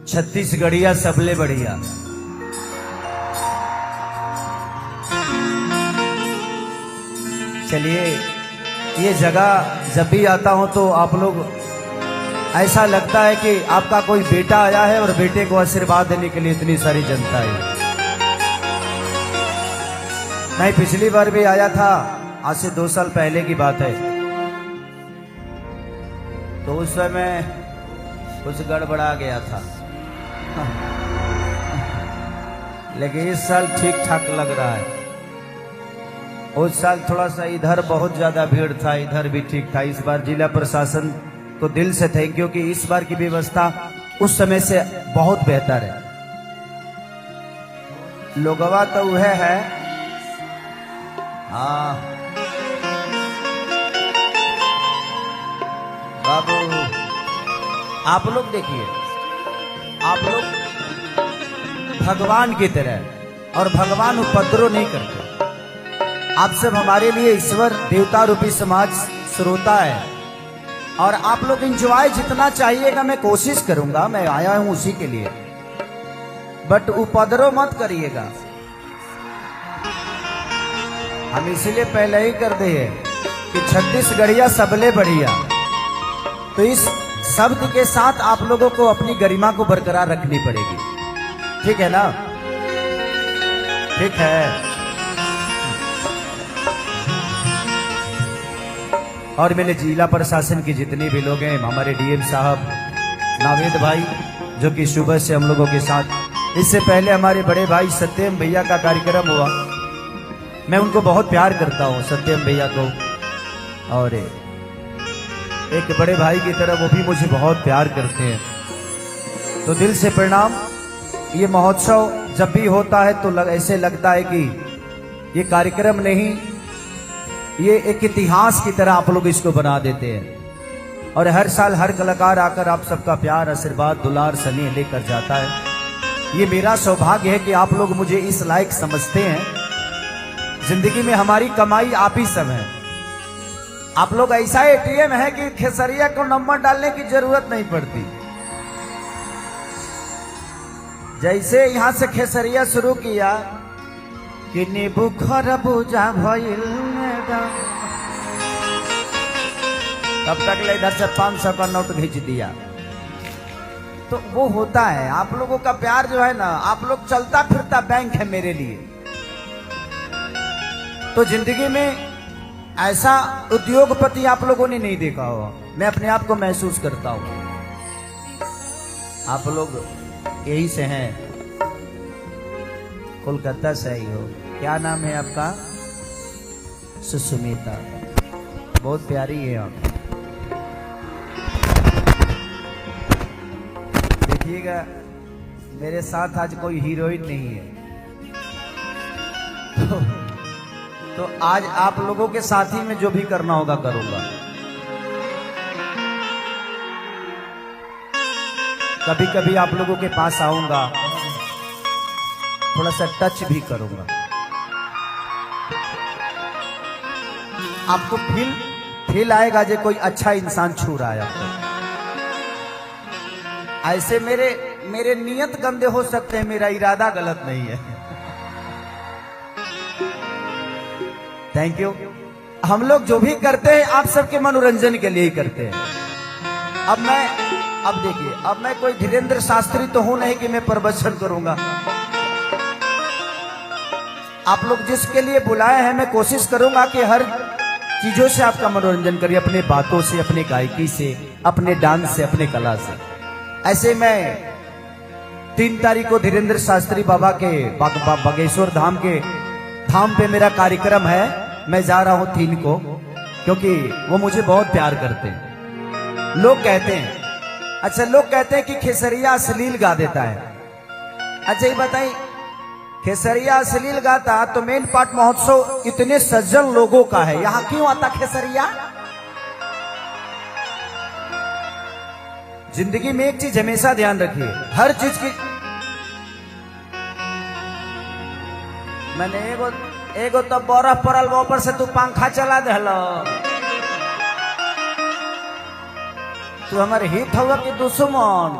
छत्तीसगढ़िया सबले बढ़िया। चलिए, ये जगह जब भी आता हूं तो आप लोग ऐसा लगता है कि आपका कोई बेटा आया है और बेटे को आशीर्वाद देने के लिए इतनी सारी जनता है। मैं पिछली बार भी आया था, आज से 2 साल पहले की बात है, तो उस समय कुछ गड़बड़ा गया था। लेकिन इस साल ठीक ठाक लग रहा है। उस साल थोड़ा सा इधर बहुत ज्यादा भीड़ था, इधर भी ठीक था। इस बार जिला प्रशासन को दिल से थैंक यू कि इस बार की व्यवस्था उस समय से बहुत बेहतर है। लोगवा तो वह है, हाँ बाबू, आप लोग देखिए, आप लोग भगवान की तरह, और भगवान उपद्रव नहीं करते। आप सब हमारे लिए ईश्वर देवता रूपी समाज श्रोता है, और आप लोग एंजॉय जितना चाहिएगा मैं कोशिश करूंगा, मैं आया हूं उसी के लिए, बट उपद्रव मत करिएगा। हम इसीलिए पहले ही कर दे कि छत्तीसगढ़िया सबले बढ़िया। तो इस शब्द के साथ आप लोगों को अपनी गरिमा को बरकरार रखनी पड़ेगी, ठीक है ना? ठीक है। और मेरे जिला प्रशासन के जितने भी लोग हैं, हमारे डीएम साहब नावेद भाई जो कि सुबह से हम लोगों के साथ, इससे पहले हमारे बड़े भाई सत्यम भैया का कार्यक्रम हुआ, मैं उनको बहुत प्यार करता हूँ सत्यम भैया को, और एक बड़े भाई की तरह वो भी मुझे बहुत प्यार करते हैं। तो दिल से प्रणाम। ये महोत्सव जब भी होता है तो ऐसे लगता है कि ये कार्यक्रम नहीं, ये एक इतिहास की तरह आप लोग इसको बना देते हैं, और हर साल हर कलाकार आकर आप सबका प्यार, आशीर्वाद, दुलार, स्नेह लेकर जाता है। ये मेरा सौभाग्य है कि आप लोग मुझे इस लायक समझते हैं। जिंदगी में हमारी कमाई आप ही सब है। आप लोग ऐसा एटीएम है कि खेसरिया को नंबर डालने की जरूरत नहीं पड़ती। जैसे यहां से खेसरिया शुरू किया कि नींबू खरबूजा भइल, तब तक ले इधर से 500 का नोट खींच दिया। तो वो होता है, आप लोगों का प्यार जो है ना, आप लोग चलता फिरता बैंक है मेरे लिए। तो जिंदगी में ऐसा उद्योगपति आप लोगों ने नहीं देखा होगा, मैं अपने आप को महसूस करता हूं। आप लोग यही से हैं, कोलकाता से ही हो। क्या नाम है आपका? सुष्मिता, बहुत प्यारी है आप। देखिएगा, मेरे साथ आज कोई हीरोइन नहीं है, तो आज आप लोगों के साथ ही में जो भी करना होगा करूंगा। कभी कभी आप लोगों के पास आऊंगा, थोड़ा सा टच भी करूंगा, आपको फील आएगा जो कोई अच्छा इंसान छू रहा है आपको। ऐसे मेरे नियत गंदे हो सकते हैं, मेरा इरादा गलत नहीं है। Thank you. हम लोग जो भी करते हैं आप सबके मनोरंजन के लिए ही करते हैं। अब देखिए, अब मैं कोई धीरेन्द्र शास्त्री तो हूं नहीं कि मैं प्रवचन करूंगा। आप लोग जिसके लिए बुलाए हैं, मैं कोशिश करूंगा कि हर चीजों से आपका मनोरंजन करिए, अपने बातों से, अपने गायकी से, अपने डांस से, अपने कला से। ऐसे मैं 3 तारीख को धीरेन्द्र शास्त्री बाबा के बागेश्वर धाम के धाम पे मेरा कार्यक्रम है। मैं जा रहा हूं 3 को, क्योंकि वो मुझे बहुत प्यार करते हैं। लोग कहते हैं, अच्छा लोग कहते हैं कि खेसरिया अश्लील गा देता है। अच्छा ये बताइए, खेसरिया अश्लील गाता तो मेन पार्ट महोत्सव इतने सज्जन लोगों का है, यहां क्यों आता खेसरिया? जिंदगी में एक चीज हमेशा ध्यान रखिए, हर चीज की मैंने एगो तो बर्फ पड़ल ऊपर से तू पंखा चला देलो, तू हमारे हित हुआ कि दुश्मन।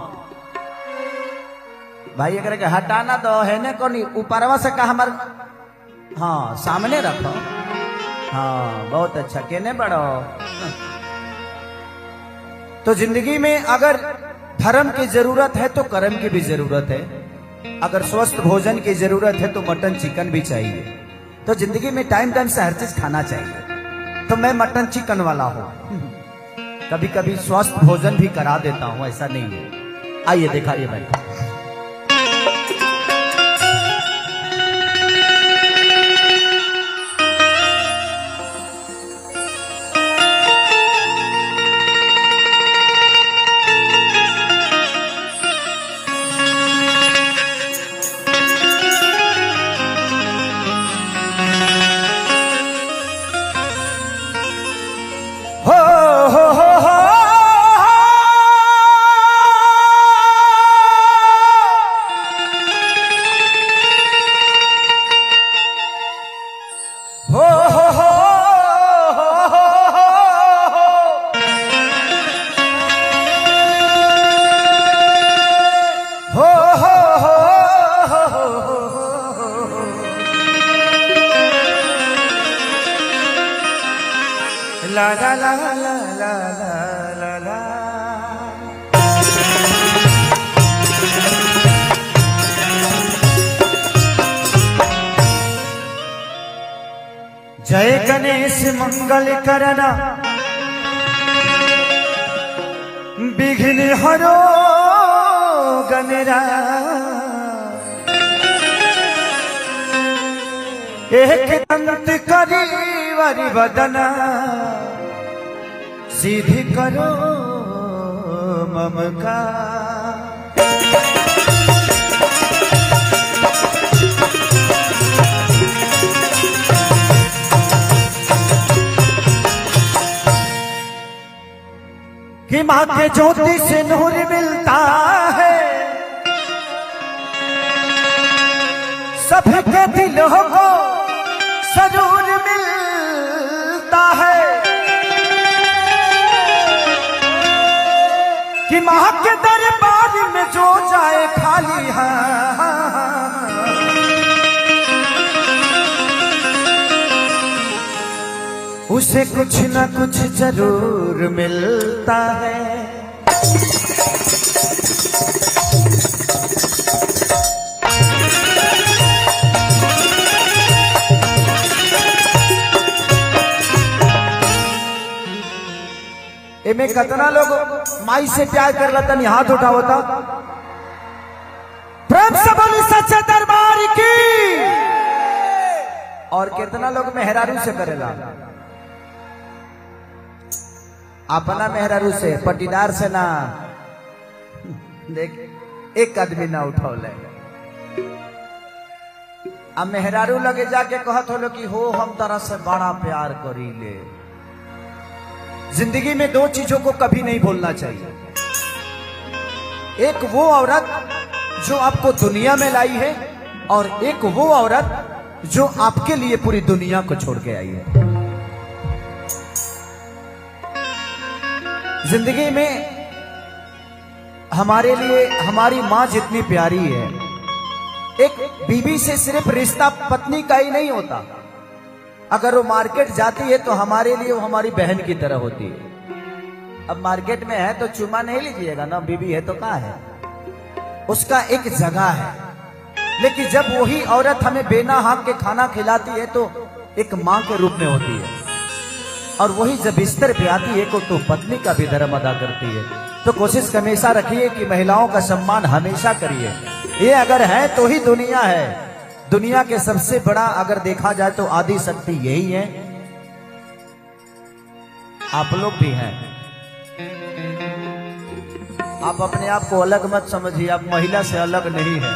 भाई अगर के हटाना दो है ने कोनी ऊपरवा से का हमार हाँ सामने रखो। हाँ बहुत अच्छा केने बड़ो। तो जिंदगी में अगर धर्म की जरूरत है तो कर्म की भी जरूरत है। अगर स्वस्थ भोजन की जरूरत है तो मटन चिकन भी चाहिए। तो जिंदगी में टाइम टाइम से हर चीज खाना चाहिए। तो मैं मटन चिकन वाला हूं। कभी कभी स्वस्थ भोजन भी करा देता हूं, ऐसा नहीं है। आइए दिखाइए भाई। ला ला ला ला ला ला ला। जय गणेश मंगल करना विघ्न हरो गणराज। एक दंत करी वरि बदना सीधी करो मम का। कि माँ के ज्योति से नूर मिलता है, सबके दिलों को सरूर मिलता है। कि माँ के दरबार में जो जाए खाली है, उसे कुछ न कुछ जरूर मिलता है। इनमें कितना लोग माई से प्यार कर लेता, नहीं हाथ उठावता। प्रेम से बोली सच्चे दरबार की। और कितना लोग मेहरारू से करेला, अपना मेहरारू से, पटीदार से ना। देख एक आदमी ना उठौले। अब मेहरारू लगे जाके कहत हो कि हो हम तरह से बड़ा प्यार करी ले। जिंदगी में दो चीजों को कभी नहीं भूलना चाहिए। एक वो औरत जो आपको दुनिया में लाई है, और एक वो औरत जो आपके लिए पूरी दुनिया को छोड़ के आई है। जिंदगी में हमारे लिए हमारी मां जितनी प्यारी है, एक बीवी से सिर्फ रिश्ता पत्नी का ही नहीं होता। अगर वो मार्केट जाती है तो हमारे लिए वो हमारी बहन की तरह होती है। अब मार्केट में है तो चुमा नहीं लीजिएगा ना, बीवी है तो कहाँ है, उसका एक जगह है। लेकिन जब वही औरत हमें बेना हाथ के खाना खिलाती है तो एक मां के रूप में होती है। और वही जब बिस्तर पे आती है तो पत्नी का भी धर्म अदा करती है। तो कोशिश हमेशा रखिए कि महिलाओं का सम्मान हमेशा करिए। ये अगर है तो ही दुनिया है। दुनिया के सबसे बड़ा अगर देखा जाए तो आदि शक्ति यही है। आप लोग भी हैं। आप अपने आप को अलग मत समझिए, आप महिला से अलग नहीं है।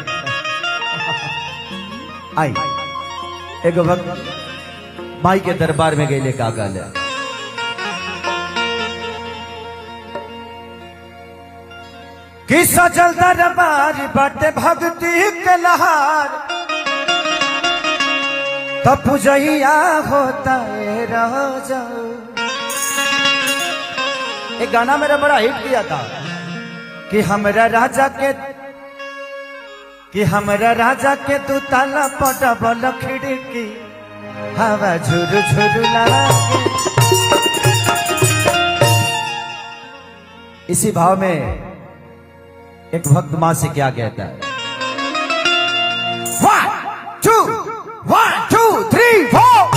आई एक वक्त माई के दरबार में गए का गाल है। कि सजल दरबार बाटे भक्ति के लहार, तब पुजैया होता है राजा। एक गाना मेरा बड़ा हिट किया था कि हमरा राजा के कि हमरा राजा के तू ताला पटबल खिड़की हवा झुरु झुरु लागे। इसी भाव में एक भक्त मां से क्या कहता है, 1 2 3 4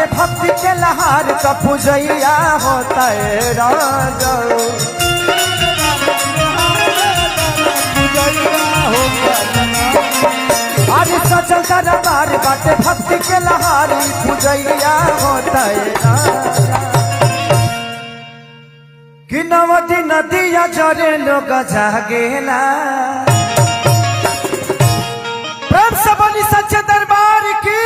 भक्ति के लहार का पूजैया होता है राजा। आज सचल दरबार बाटे भक्ति के लहार पूजैया होता है राजा। कि नवती नदिया जरे लोग जागेला प्रेम से बोली सच्चे दरबार की।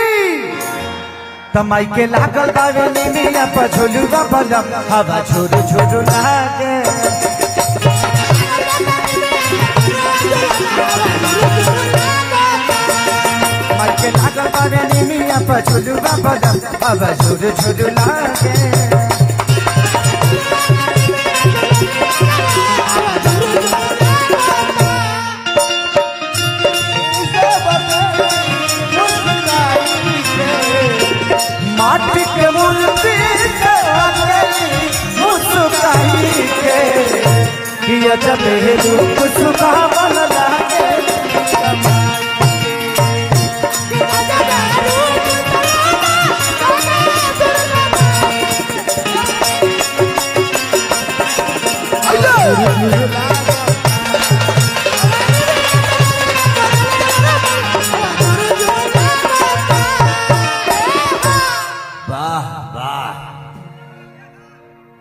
तमाई के लागल बावे निमिया पर झुलुआ बलम हवा झुरु झुरु लागे। तमाई के लागल बावे निमिया पर झुलुआ बलम हवा झुरु झुरु लागे। माटी के मूर्ति मुस्काई के किया जब रूप सुहावन लागे।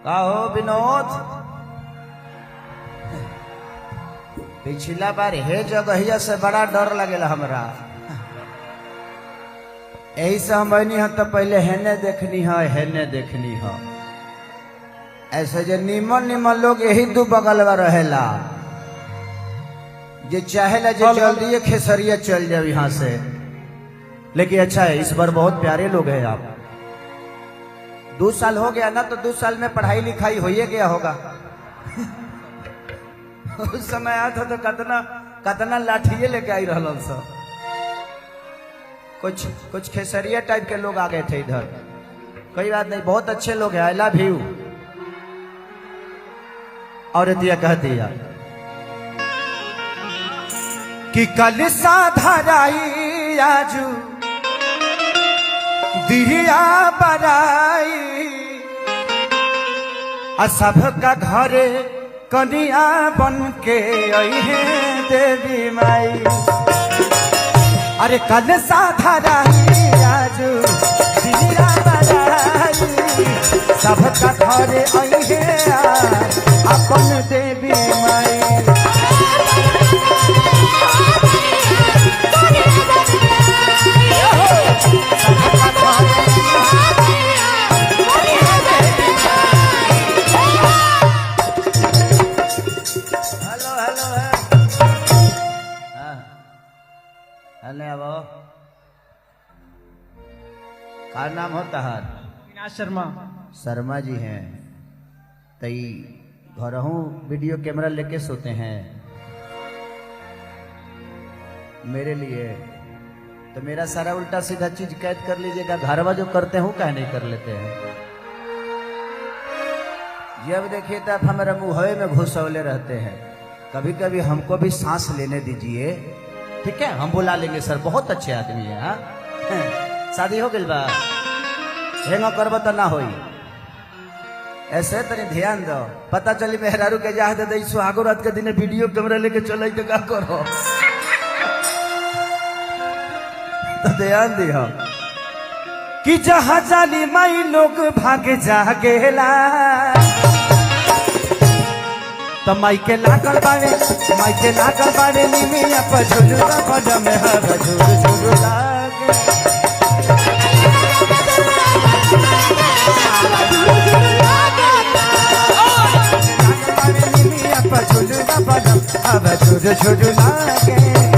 हो विनोद, पिछला बार हे जगहिया से बड़ा डर लगेला हमरा, यही से हम बनी तो पहले हेने देखनी है। ऐसे जो निमन निमन लोग यही दू बगल में रहेला, जो चाहेला जो जल्दी खेसरिया चल जाओ यहाँ से। लेकिन अच्छा है, इस बार बहुत प्यारे लोग हैं आप। 2 साल हो गया ना, तो 2 साल में पढ़ाई लिखाई हो गया होगा। उस समय आया था तो कतना लाठिए लेके आई रहल सब। कुछ खेसरिया टाइप के लोग आ गए थे इधर। कोई बात नहीं, बहुत अच्छे लोग हैं, आई लव यू। और दिया कहती है कि कल साधराई आजू दिया बराई सबका घरे कनिया बन के आई है देवी माई। अरे कल साधराई आजू दिया बराई सबका घरे आई है अपन देवी माई। हेलो, क्या नाम होता है? शर्मा जी हैं। तई घर वीडियो कैमरा लेके सोते हैं मेरे लिए, तो मेरा सारा उल्टा सीधा चीज कैद कर लीजिएगा। घरवा जो करते हूँ कह नहीं कर लेते हैं। जब देखिए तब हमारे मुँह में घुसौले रहते हैं। कभी कभी हमको भी सांस लेने दीजिए, ठीक है? हम बुला लेंगे सर, बहुत अच्छे आदमी है। हाँ, शादी हो गई बा, हेंगा करब तो ना होई। ऐसे तनी ध्यान दो, पता चली मेहरारू के जा दे सुहागो रात के दिन वीडियो कैमरा लेके चल तो क्या करो। तो ध्यान दिया कि जहाँ जाली माई लोग भागे जागेला तो माई के लागल बावे निमिया पर झुलुआ बड़ में हवा झुलु झुलु लागे निमिया पर झुलुआ बड़ हवा झुलु झुलु लागे